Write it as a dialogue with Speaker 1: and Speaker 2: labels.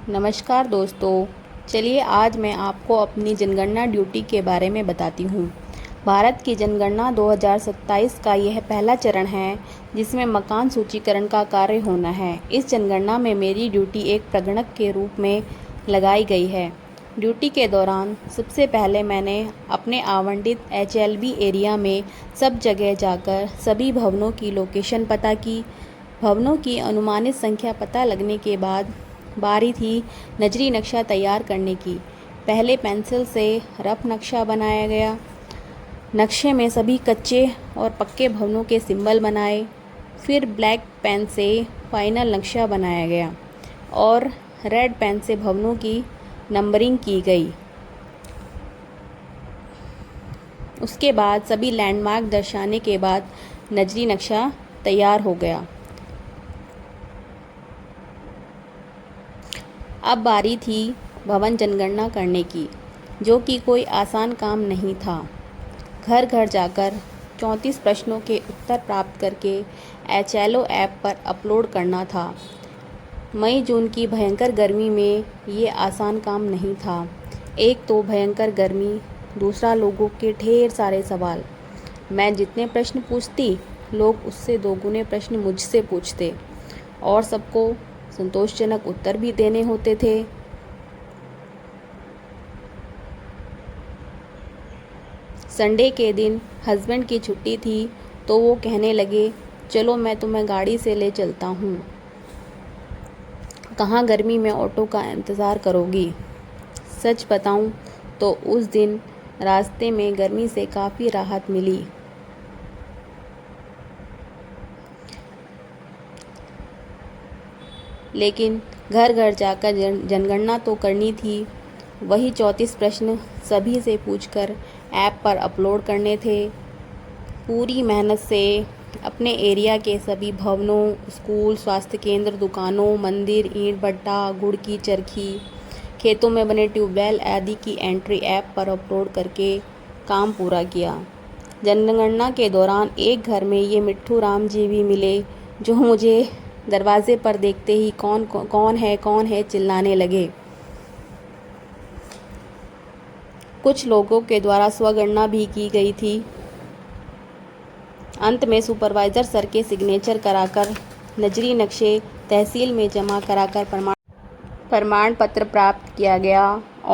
Speaker 1: नमस्कार दोस्तों। चलिए आज मैं आपको अपनी जनगणना ड्यूटी के बारे में बताती हूँ। भारत की जनगणना 2027 का यह पहला चरण है जिसमें मकान सूचीकरण का कार्य होना है। इस जनगणना में मेरी ड्यूटी एक प्रगणक के रूप में लगाई गई है। ड्यूटी के दौरान सबसे पहले मैंने अपने आवंटित HLB एरिया में सब जगह जाकर सभी भवनों की लोकेशन पता की। भवनों की अनुमानित संख्या पता लगने के बाद बारी थी नजरी नक्शा तैयार करने की। पहले पेंसिल से रफ नक्शा बनाया गया। नक्शे में सभी कच्चे और पक्के भवनों के सिंबल बनाए। फिर ब्लैक पेन से फाइनल नक्शा बनाया गया और रेड पेन से भवनों की नंबरिंग की गई। उसके बाद सभी लैंडमार्क दर्शाने के बाद नजरी नक्शा तैयार हो गया। अब बारी थी भवन जनगणना करने की, जो कि कोई आसान काम नहीं था। घर घर जाकर 34 प्रश्नों के उत्तर प्राप्त करके HLO ऐप पर अपलोड करना था। मई जून की भयंकर गर्मी में ये आसान काम नहीं था। एक तो भयंकर गर्मी, दूसरा लोगों के ढेर सारे सवाल। मैं जितने प्रश्न पूछती, लोग उससे दोगुने प्रश्न मुझसे पूछते और सबको संतोषजनक उत्तर भी देने होते थे। संडे के दिन हस्बैंड की छुट्टी थी तो वो कहने लगे, चलो मैं तुम्हें गाड़ी से ले चलता हूँ। कहाँ गर्मी में ऑटो का इंतज़ार करोगी। सच बताऊँ तो उस दिन रास्ते में गर्मी से काफ़ी राहत मिली। लेकिन घर घर जाकर जनगणना तो करनी थी। वही 34 प्रश्न सभी से पूछकर ऐप पर अपलोड करने थे। पूरी मेहनत से अपने एरिया के सभी भवनों, स्कूल, स्वास्थ्य केंद्र, दुकानों, मंदिर, ईंट भट्टा, गुड़ की चरखी, खेतों में बने ट्यूबवेल आदि की एंट्री ऐप पर अपलोड करके काम पूरा किया। जनगणना के दौरान एक घर में ये मिट्ठू राम जी भी मिले, जो मुझे दरवाजे पर देखते ही कौन है चिल्लाने लगे। कुछ लोगों के द्वारा स्वगणना भी की गई थी। अंत में सुपरवाइजर सर के सिग्नेचर कराकर नजरी नक्शे तहसील में जमा कराकर प्रमाण पत्र प्राप्त किया गया।